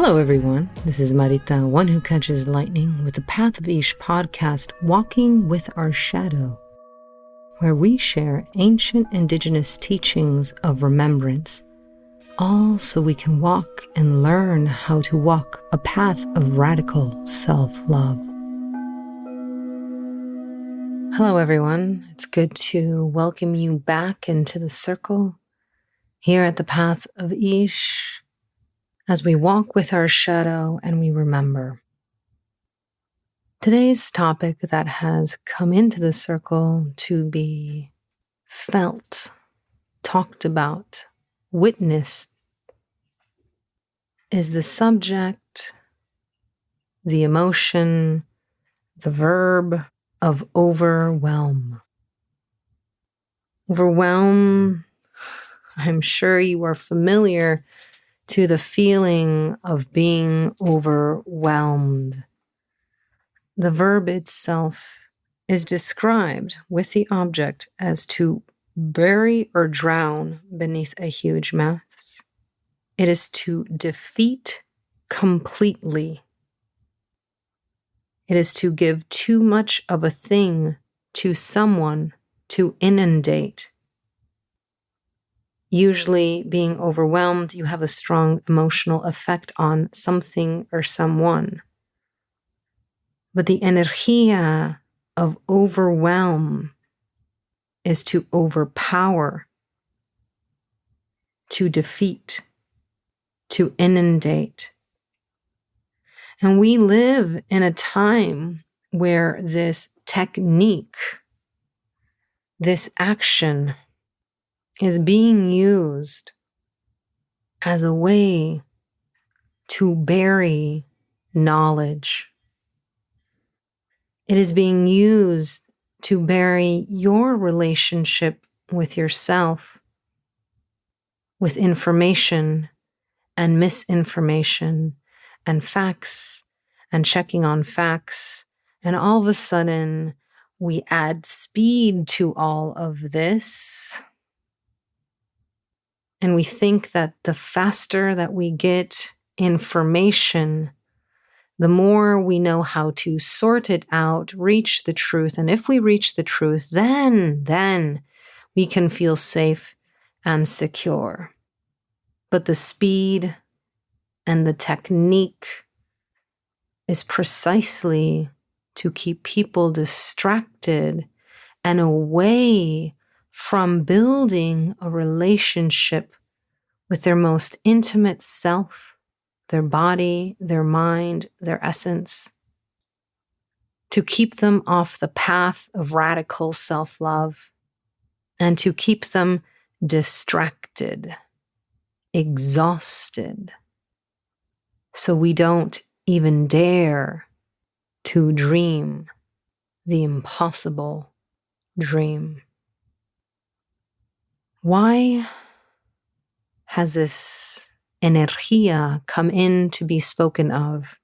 Hello, everyone. This is Marita, one who catches lightning, with the Path of Ish podcast, Walking with Our Shadow, where we share ancient indigenous teachings of remembrance, all so we can walk and learn how to walk a path of radical self-love. Hello, everyone. It's good to welcome you back into the circle here at the Path of Ish, as we walk with our shadow and we remember. Today's topic that has come into the circle to be felt, talked about, witnessed is the subject, the emotion, the verb of overwhelm. Overwhelm, I'm sure you are familiar to the feeling of being overwhelmed. The verb itself is described with the object as to bury or drown beneath a huge mass. It is to defeat completely. It is to give too much of a thing to someone, to inundate. Usually, being overwhelmed, you have a strong emotional effect on something or someone. But the energia of overwhelm is to overpower, to defeat, to inundate. And we live in a time where this technique, this action, is being used as a way to bury knowledge. It is being used to bury your relationship with yourself, with information and misinformation and facts and checking on facts. And all of a sudden, we add speed to all of this. And we think that the faster that we get information, the more we know how to sort it out, reach the truth. And if we reach the truth, then we can feel safe and secure. But the speed and the technique is precisely to keep people distracted and away from building a relationship with their most intimate self, their body, their mind, their essence, to keep them off the path of radical self-love and to keep them distracted, exhausted, so we don't even dare to dream the impossible dream. Why has this energia come in to be spoken of?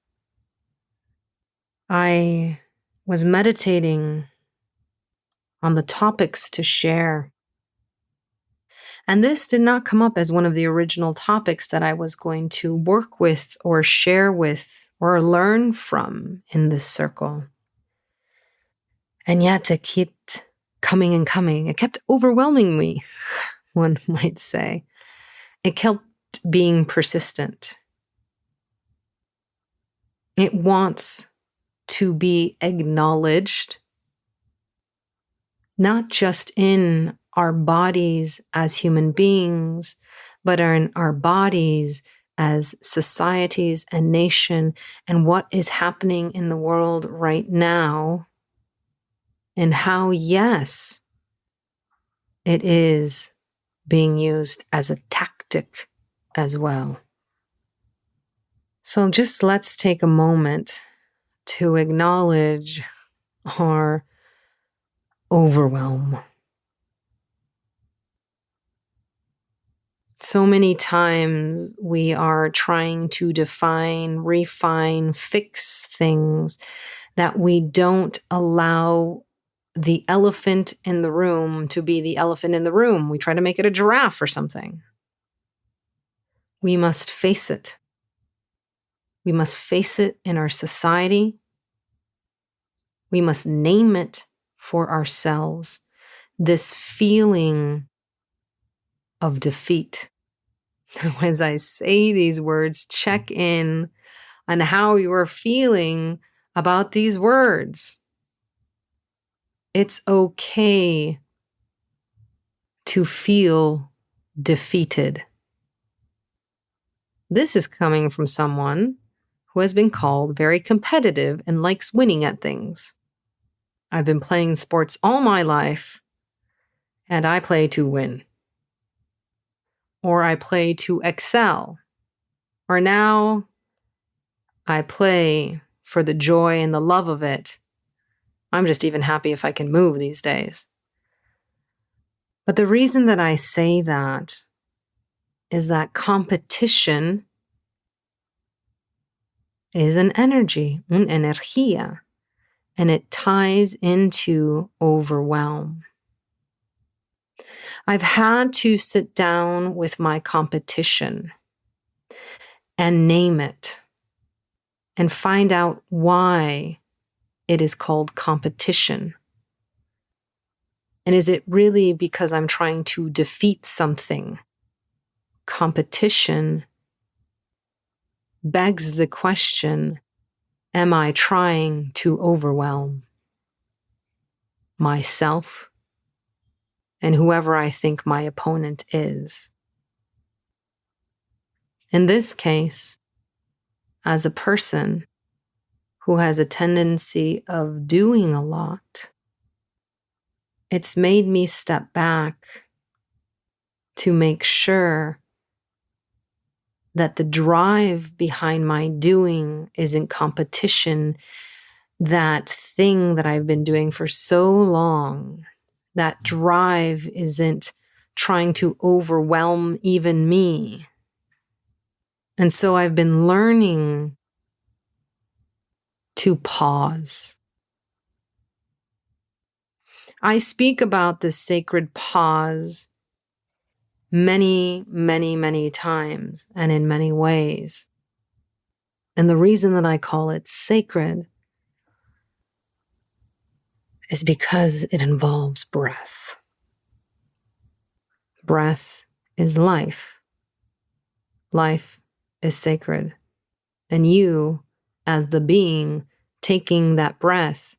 I was meditating on the topics to share, and this did not come up as one of the original topics that I was going to work with or share with or learn from in this circle. And yet it kept coming and coming. It kept overwhelming me, one might say. It kept being persistent. It wants to be acknowledged, not just in our bodies as human beings, but in our bodies as societies and nation, and what is happening in the world right now, and how, yes, it is being used as a tactic as well. So just let's take a moment to acknowledge our overwhelm. So many times we are trying to define, refine, fix things that we don't allow the elephant in the room to be the elephant in the room. We try to make it a giraffe or something. We must face it. We must face it in our society. We must name it for ourselves, this feeling of defeat. As I say these words, check in on how you are feeling about these words. It's okay to feel defeated. This is coming from someone who has been called very competitive and likes winning at things. I've been playing sports all my life, and I play to win. Or I play to excel. Or now I play for the joy and the love of it. I'm just even happy if I can move these days. But the reason that I say that is that competition is an energy, energia, and it ties into overwhelm. I've had to sit down with my competition and name it and find out why it is called competition. And is it really because I'm trying to defeat something? Competition begs the question, am I trying to overwhelm myself and whoever I think my opponent is? In this case, as a person who has a tendency of doing a lot, it's made me step back to make sure that the drive behind my doing is in competition. That thing that I've been doing for so long, that drive isn't trying to overwhelm even me. And so I've been learning to pause. I speak about the sacred pause many, many, many times and in many ways. And the reason that I call it sacred is because it involves breath. Breath is life. Life is sacred. And you, as the being taking that breath,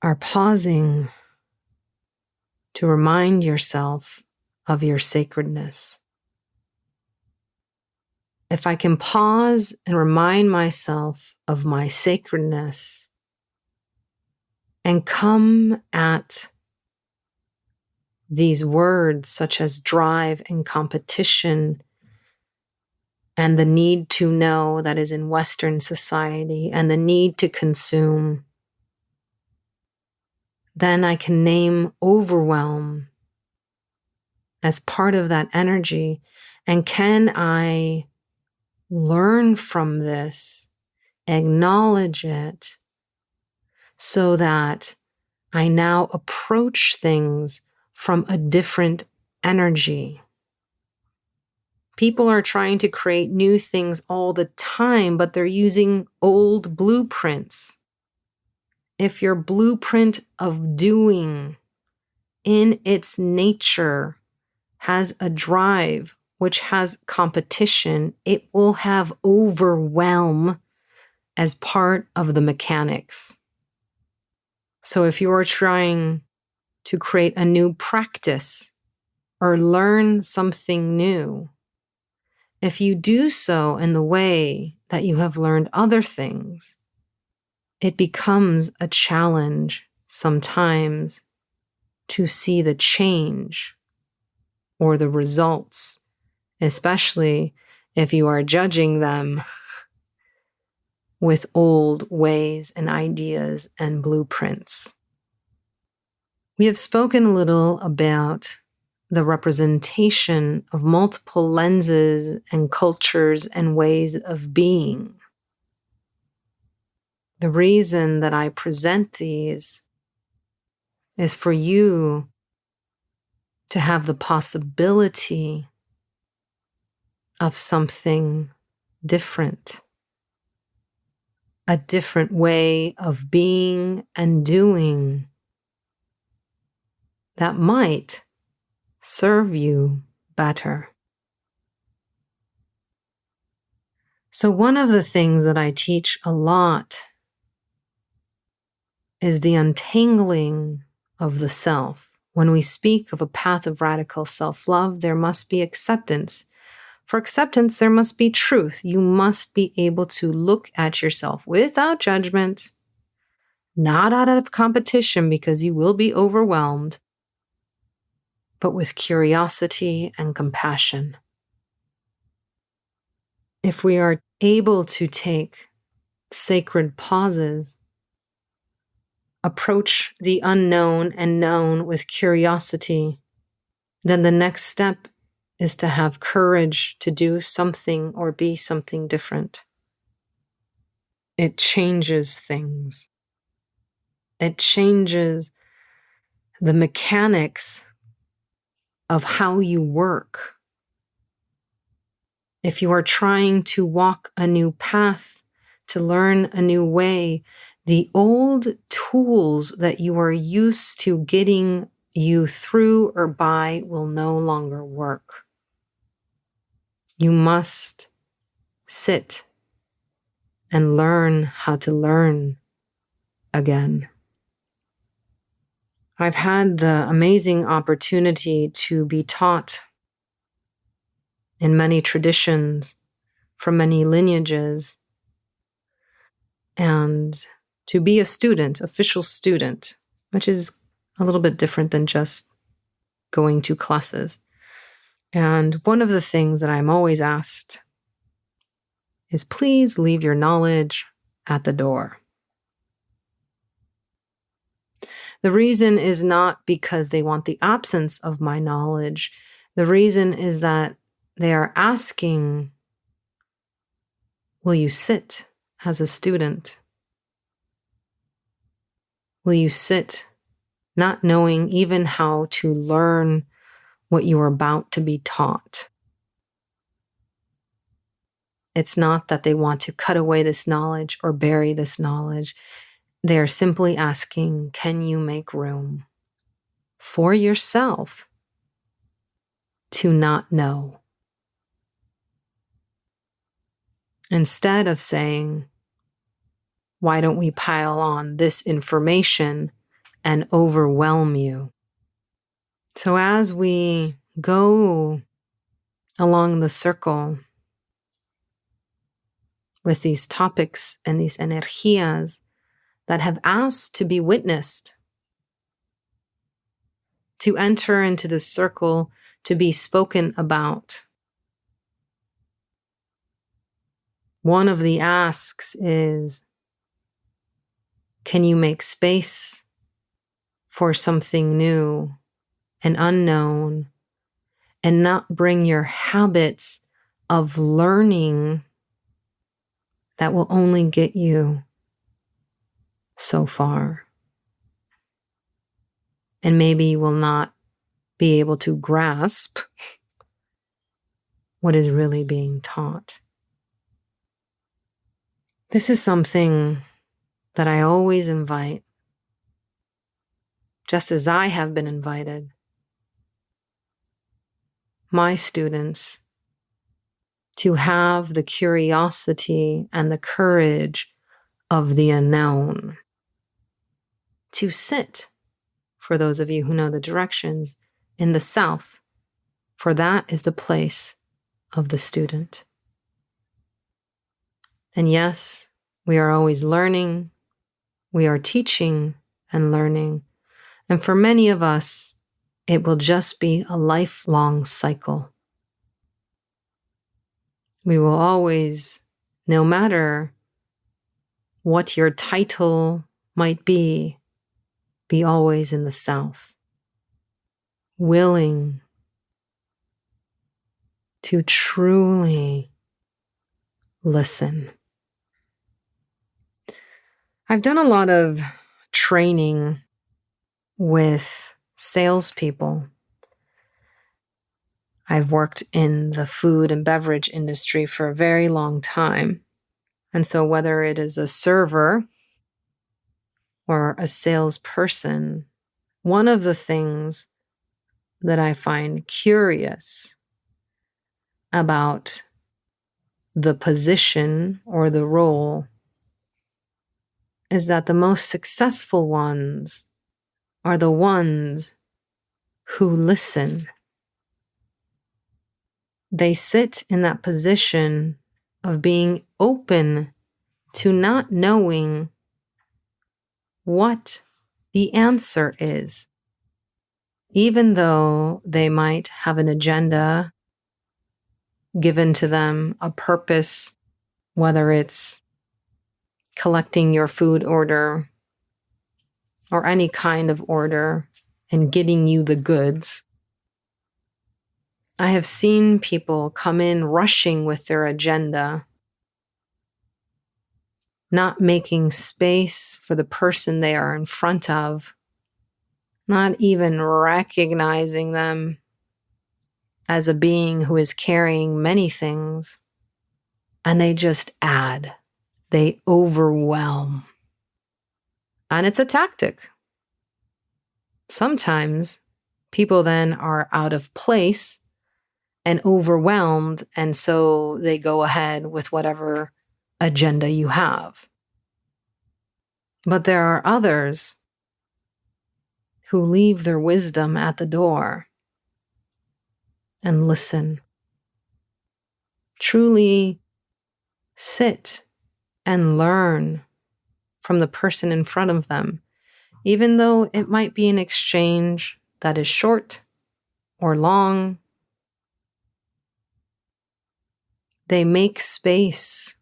are pausing to remind yourself of your sacredness. If I can pause and remind myself of my sacredness and come at these words such as drive and competition and the need to know that is in Western society and the need to consume, then I can name overwhelm as part of that energy. And can I learn from this, acknowledge it, so that I now approach things from a different energy? People are trying to create new things all the time, but they're using old blueprints. If your blueprint of doing in its nature has a drive, which has competition, it will have overwhelm as part of the mechanics. So if you're trying to create a new practice or learn something new, if you do so in the way that you have learned other things, it becomes a challenge sometimes to see the change or the results, especially if you are judging them with old ways and ideas and blueprints. We have spoken a little about the representation of multiple lenses and cultures and ways of being. The reason that I present these is for you to have the possibility of something different, a different way of being and doing that might serve you better. So one of the things that I teach a lot is the untangling of the self. When we speak of a path of radical self-love, there must be acceptance. For acceptance, there must be truth. You must be able to look at yourself without judgment, not out of competition because you will be overwhelmed, but with curiosity and compassion. If we are able to take sacred pauses, approach the unknown and known with curiosity, then the next step is to have courage to do something or be something different. It changes things. It changes the mechanics of how you work. If you are trying to walk a new path, to learn a new way, the old tools that you are used to getting you through or by will no longer work. You must sit and learn how to learn again. I've had the amazing opportunity to be taught in many traditions, from many lineages, and to be a student, official student, which is a little bit different than just going to classes. And one of the things that I'm always asked is, please leave your knowledge at the door. The reason is not because they want the absence of my knowledge. The reason is that they are asking, will you sit as a student? Will you sit not knowing even how to learn what you are about to be taught? It's not that they want to cut away this knowledge or bury this knowledge. They are simply asking, can you make room for yourself to not know? Instead of saying, why don't we pile on this information and overwhelm you? So as we go along the circle with these topics and these energias that have asked to be witnessed, to enter into the circle, to be spoken about, one of the asks is, can you make space for something new and unknown and not bring your habits of learning that will only get you so far? And maybe you will not be able to grasp what is really being taught. This is something that I always invite, just as I have been invited, my students to have the curiosity and the courage of the unknown, to sit, for those of you who know the directions, in the south, for that is the place of the student. And yes, we are always learning, we are teaching and learning, and for many of us, it will just be a lifelong cycle. We will always, no matter what your title might be always in the south, willing to truly listen. I've done a lot of training with salespeople. I've worked in the food and beverage industry for a very long time. And so, whether it is a server or a salesperson, one of the things that I find curious about the position or the role is that the most successful ones are the ones who listen. They sit in that position of being open to not knowing what the answer is, even though they might have an agenda given to them, a purpose, whether it's collecting your food order or any kind of order and getting you the goods. I have seen people come in rushing with their agenda, not making space for the person they are in front of, not even recognizing them as a being who is carrying many things. And they just add, they overwhelm. And it's a tactic. Sometimes people then are out of place and overwhelmed, and so they go ahead with whatever agenda you have. But there are others who leave their wisdom at the door and listen. Truly sit and learn from the person in front of them, even though it might be an exchange that is short or long. They make space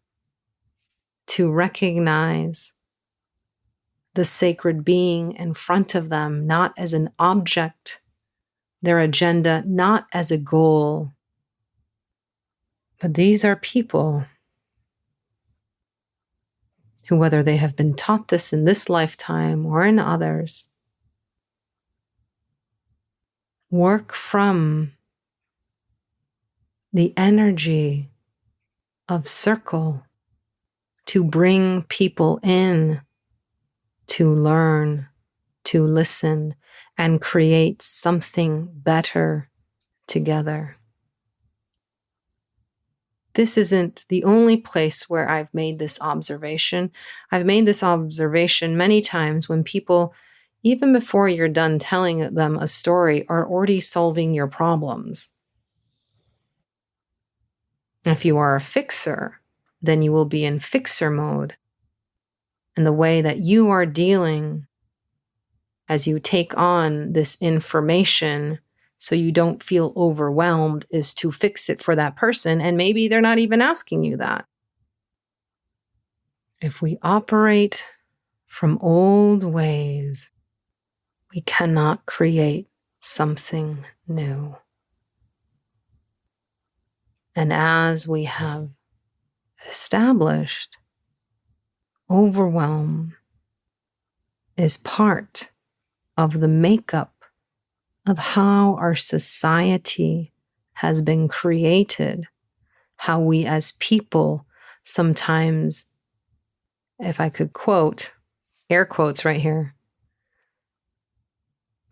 to recognize the sacred being in front of them, not as an object, their agenda, not as a goal. But these are people who, whether they have been taught this in this lifetime or in others, work from the energy of circle to bring people in to learn, to listen, and create something better together. This isn't the only place where I've made this observation. I've made this observation many times when people, even before you're done telling them a story, are already solving your problems. If you are a fixer, then you will be in fixer mode. And the way that you are dealing as you take on this information so you don't feel overwhelmed is to fix it for that person. And maybe they're not even asking you that. If we operate from old ways, we cannot create something new. And as we have established, overwhelm is part of the makeup of how our society has been created, how we as people sometimes, if I could quote, air quotes right here,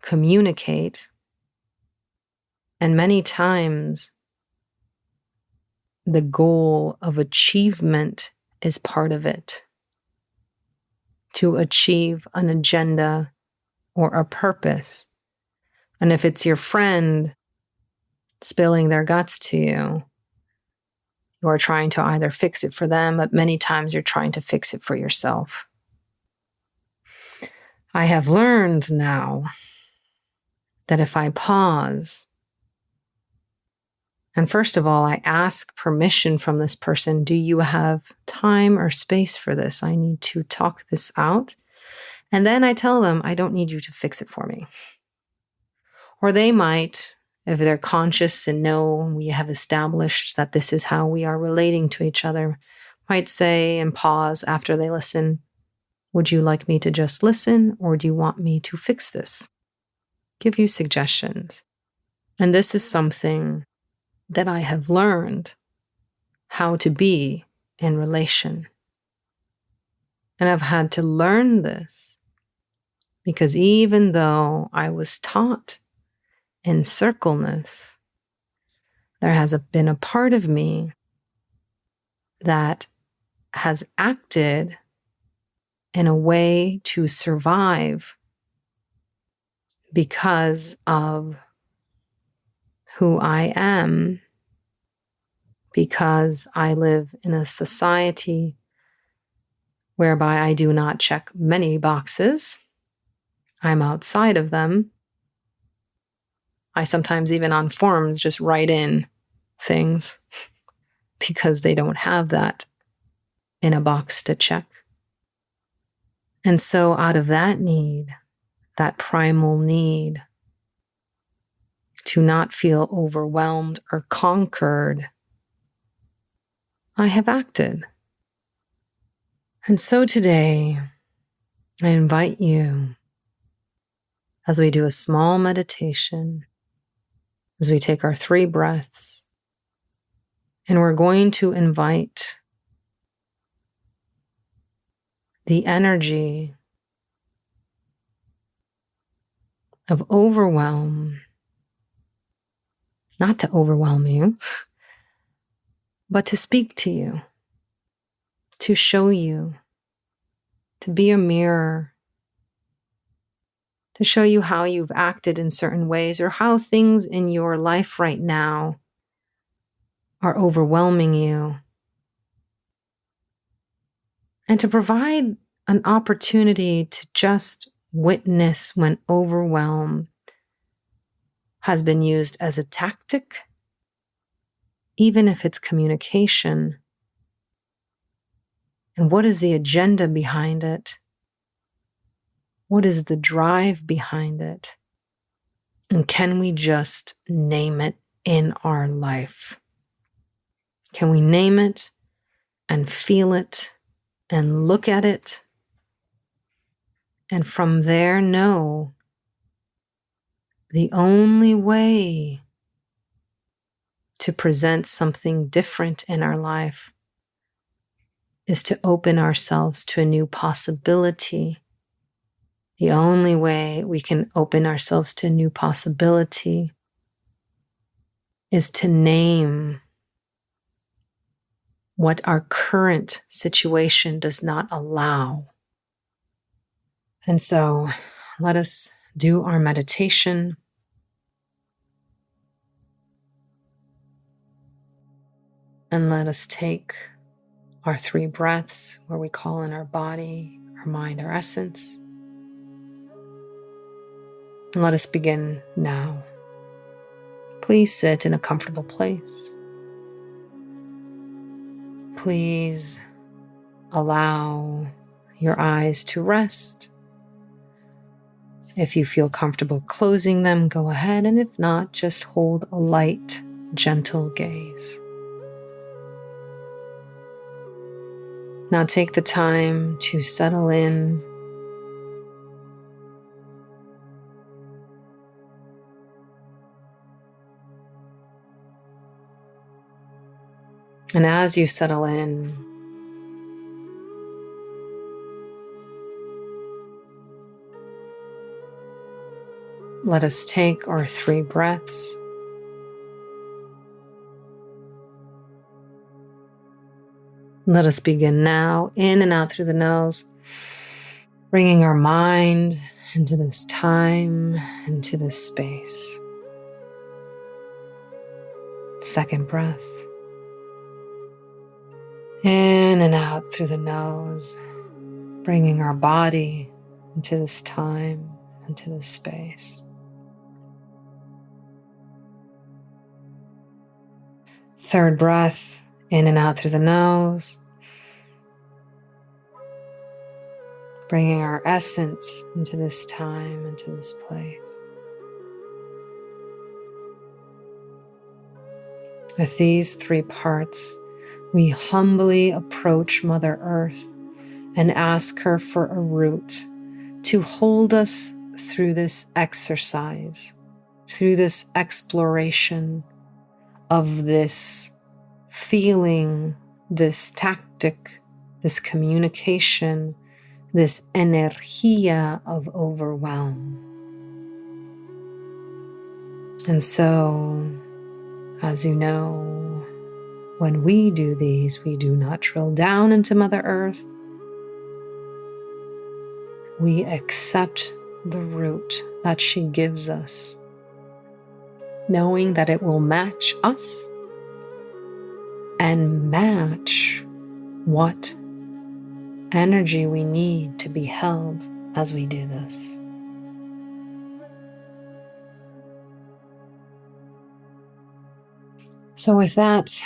communicate. And many times the goal of achievement is part of it. To achieve an agenda or a purpose. And if it's your friend spilling their guts to you, you are trying to either fix it for them, but many times you're trying to fix it for yourself. I have learned now that if I pause, and first of all, I ask permission from this person, do you have time or space for this? I need to talk this out. And then I tell them, I don't need you to fix it for me. Or they might, if they're conscious and know we have established that this is how we are relating to each other, might say and pause after they listen, would you like me to just listen, or do you want me to fix this? Give you suggestions. And this is something that I have learned how to be in relation. And I've had to learn this because even though I was taught encircleness, there has been a part of me that has acted in a way to survive because of who I am, because I live in a society whereby I do not check many boxes. I'm outside of them. I sometimes even on forums just write in things because they don't have that in a box to check. And so out of that need, that primal need to not feel overwhelmed or conquered, I have acted. And so today, I invite you, as we do a small meditation, as we take our 3 breaths, and we're going to invite the energy of overwhelm, not to overwhelm you, but to speak to you, to show you, to be a mirror, to show you how you've acted in certain ways or how things in your life right now are overwhelming you, and to provide an opportunity to just witness when overwhelm has been used as a tactic, even if it's communication. And what is the agenda behind it? What is the drive behind it? And can we just name it in our life? Can we name it and feel it and look at it? And from there, know the only way to present something different in our life is to open ourselves to a new possibility. The only way we can open ourselves to a new possibility is to name what our current situation does not allow. And so let us do our meditation. And let us take our 3 breaths where we call in our body, our mind, our essence. And let us begin now. Please sit in a comfortable place. Please allow your eyes to rest. If you feel comfortable closing them, go ahead. And if not, just hold a light, gentle gaze. Now take the time to settle in. And as you settle in, let us take our 3 breaths. Let us begin now, in and out through the nose, bringing our mind into this time, into this space. 2nd breath. In and out through the nose, bringing our body into this time, into this space. 3rd breath, in and out through the nose, bringing our essence into this time, into this place. With these 3 parts, we humbly approach Mother Earth and ask her for a root to hold us through this exercise, through this exploration of this feeling, this tactic, this communication this energia of overwhelm. And so, as you know, when we do these, we do not drill down into Mother Earth. We accept the route that she gives us, knowing that it will match us and match what energy we need to be held as we do this. So with that,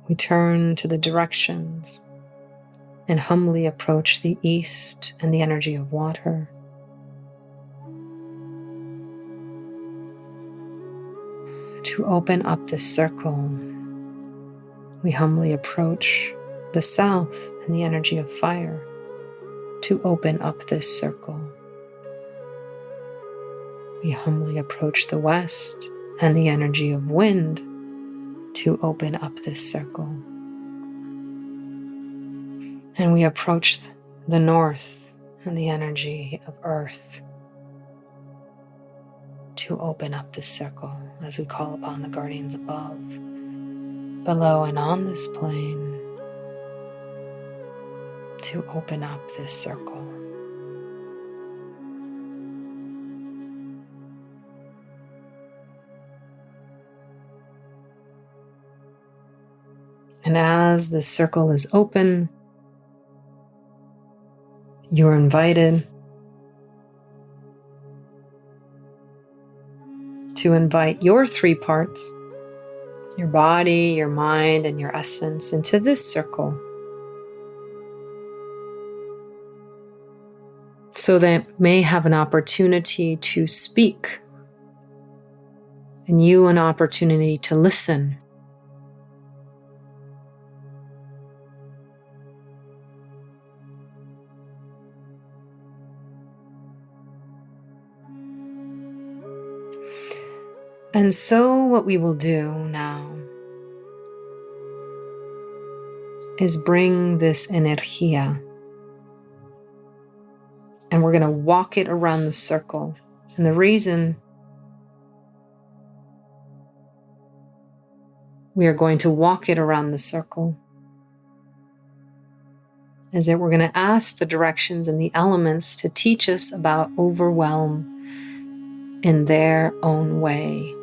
we turn to the directions and humbly approach the east and the energy of water. To open up this circle, we humbly approach the south and the energy of fire. To open up this circle, we humbly approach the west and the energy of wind. To open up this circle. And we approach the north and the energy of earth to open up this circle as we call upon the guardians above, below, and on this plane to open up this circle. And as the circle is open, you're invited to invite your three parts, your body, your mind, and your essence, into this circle so they may have an opportunity to speak and you an opportunity to listen. And so what we will do now is bring this energia, and we're going to walk it around the circle. And the reason we are going to walk it around the circle is that we're going to ask the directions and the elements to teach us about overwhelm in their own way.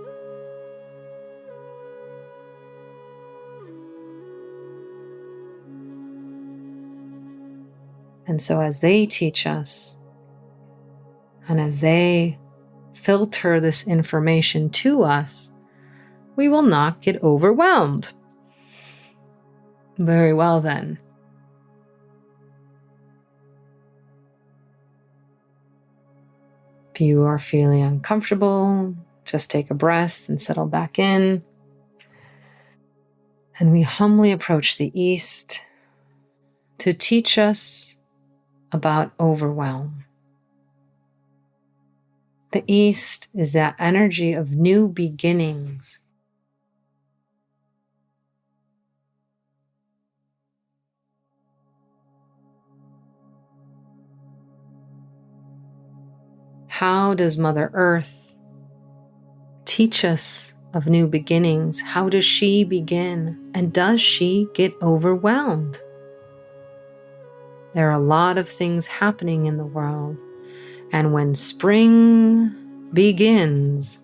And so as they teach us, and as they filter this information to us, we will not get overwhelmed. Very well then. If you are feeling uncomfortable, just take a breath and settle back in. And we humbly approach the east to teach us about overwhelm. The east is that energy of new beginnings. How does Mother Earth teach us of new beginnings? How does she begin? And does she get overwhelmed? There are a lot of things happening in the world. And when spring begins,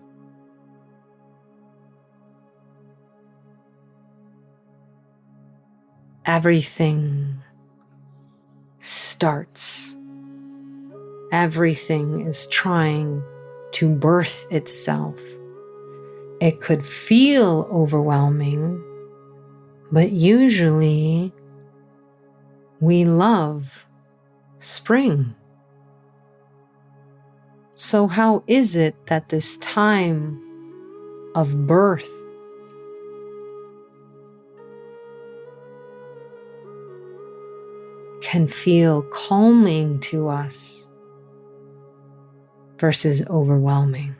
everything starts. Everything is trying to birth itself. It could feel overwhelming, but usually we love spring. So how is it that this time of birth can feel calming to us versus overwhelming?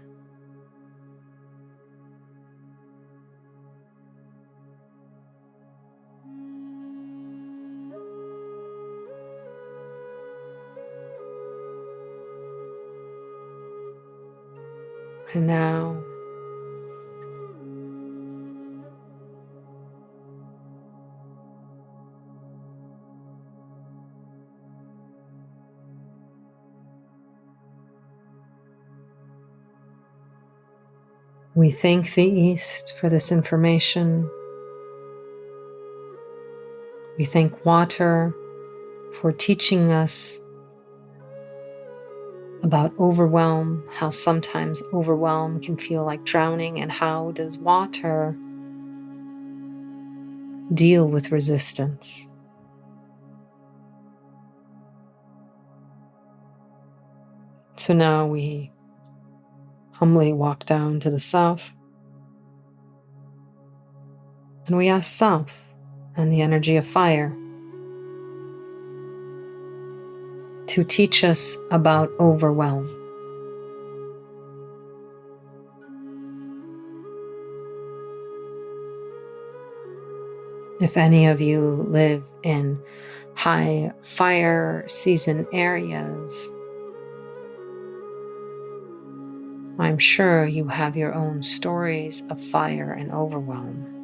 And now we thank the East for this information. We thank water for teaching us about overwhelm, how sometimes overwhelm can feel like drowning, and how does water deal with resistance. So now we humbly walk down to the south, and we ask South and the energy of fire to teach us about overwhelm. If any of you live in high fire season areas, I'm sure you have your own stories of fire and overwhelm.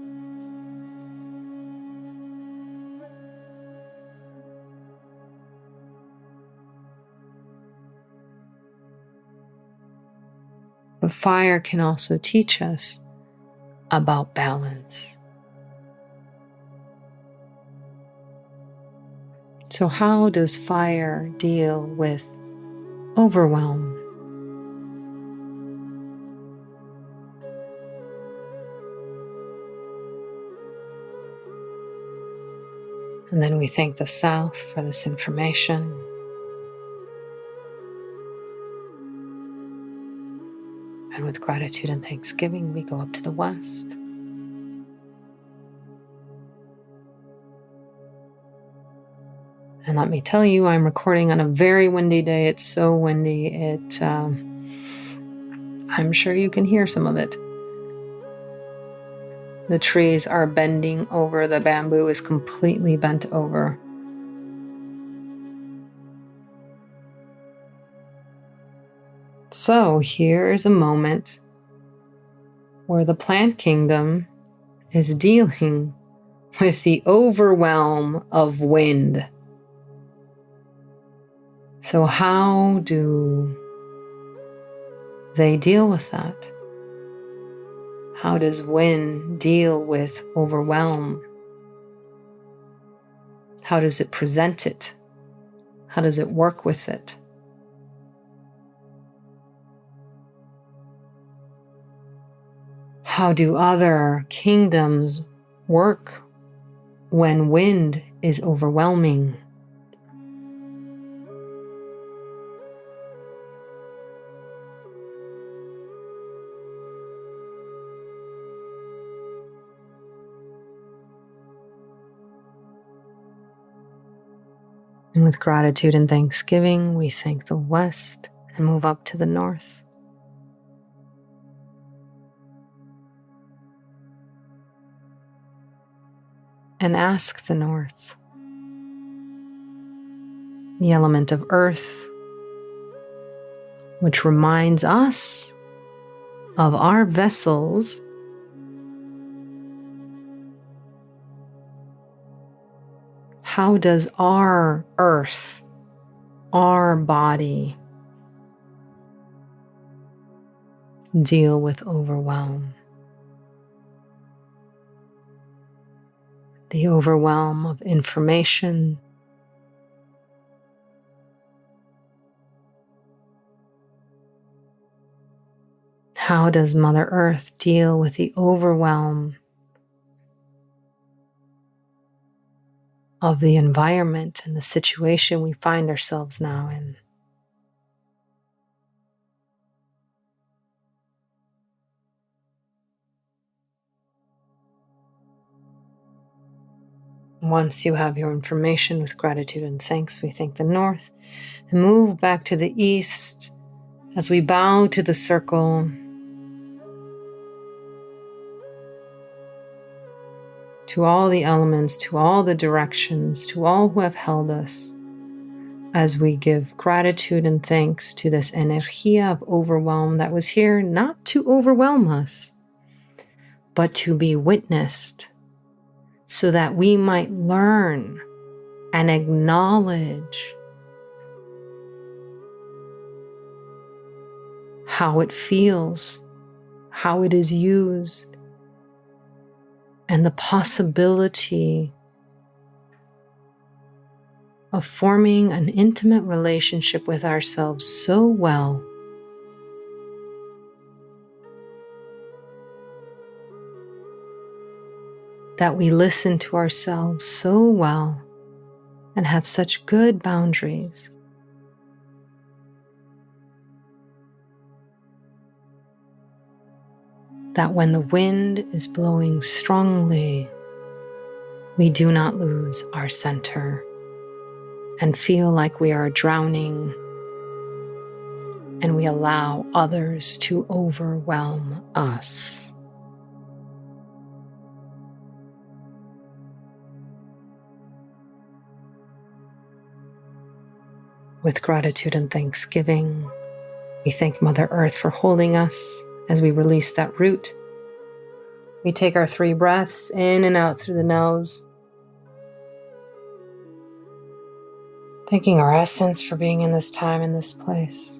But fire can also teach us about balance. So how does fire deal with overwhelm? And then we thank the South for this information. And with gratitude and thanksgiving, we go up to the West. And let me tell you, I'm recording on a very windy day. It's so windy. I'm sure you can hear some of it. The trees are bending over. The bamboo is completely bent over. So here is a moment where the plant kingdom is dealing with the overwhelm of wind. So how do they deal with that? How does wind deal with overwhelm? How does it present it? How does it work with it? How do other kingdoms work when wind is overwhelming? And with gratitude and thanksgiving, we thank the West and move up to the North. And ask the North, the element of earth, which reminds us of our vessels, how does our earth, our body, deal with overwhelm? The overwhelm of information, how does Mother Earth deal with the overwhelm of the environment and the situation we find ourselves now in? Once you have your information, with gratitude and thanks, we thank the North and move back to the East as we bow to the circle, to all the elements, to all the directions, to all who have held us. as we give gratitude and thanks to this energia of overwhelm that was here not to overwhelm us, but to be witnessed so that we might learn and acknowledge how it feels, how it is used, and the possibility of forming an intimate relationship with ourselves so well that we listen to ourselves so well and have such good boundaries that when the wind is blowing strongly, we do not lose our center and feel like we are drowning, and we allow others to overwhelm us. With gratitude and thanksgiving, we thank Mother Earth for holding us as we release that root. We take our 3 breaths in and out through the nose, thanking our essence for being in this time, in this place.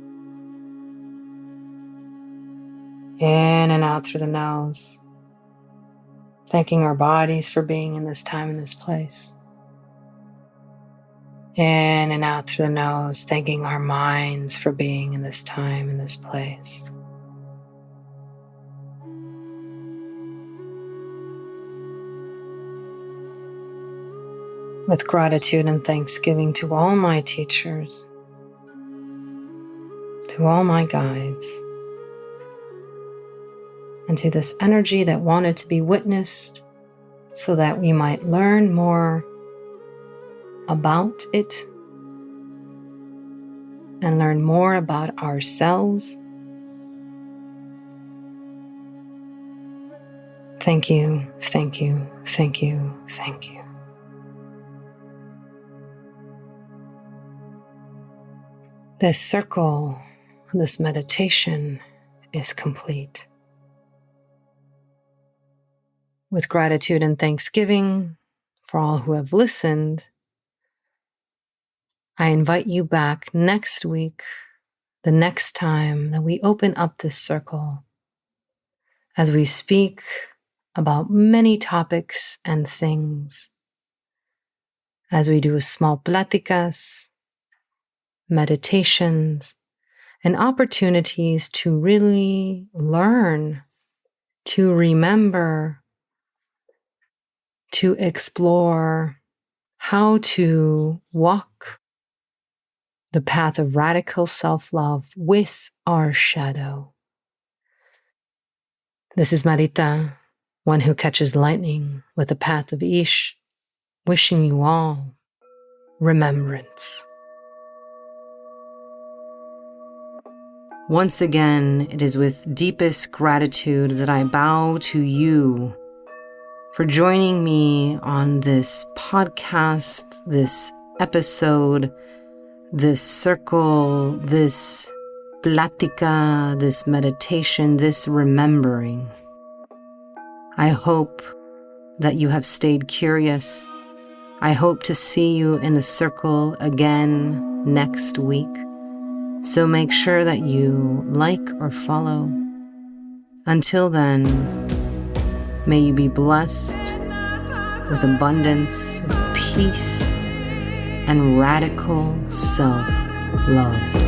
In and out through the nose, thanking our bodies for being in this time, in this place. In and out through the nose, thanking our minds for being in this time, in this place. With gratitude and thanksgiving to all my teachers, to all my guides, and to this energy that wanted to be witnessed so that we might learn more about it and learn more about ourselves. Thank you, thank you, thank you, thank you. This circle, this meditation is complete. With gratitude and thanksgiving for all who have listened, I invite you back next week, the next time that we open up this circle, as we speak about many topics and things, as we do small pláticas, meditations, and opportunities to really learn, to remember, to explore how to walk the path of radical self-love with our shadow. This is Marita, one who catches lightning with the path of Ish, wishing you all remembrance. Once again, it is with deepest gratitude that I bow to you for joining me on this podcast, this episode, this circle, this plática, this meditation, this remembering. I hope that you have stayed curious. I hope to see you in the circle again next week. So make sure that you like or follow. Until then, may you be blessed with abundance of peace and radical self-love.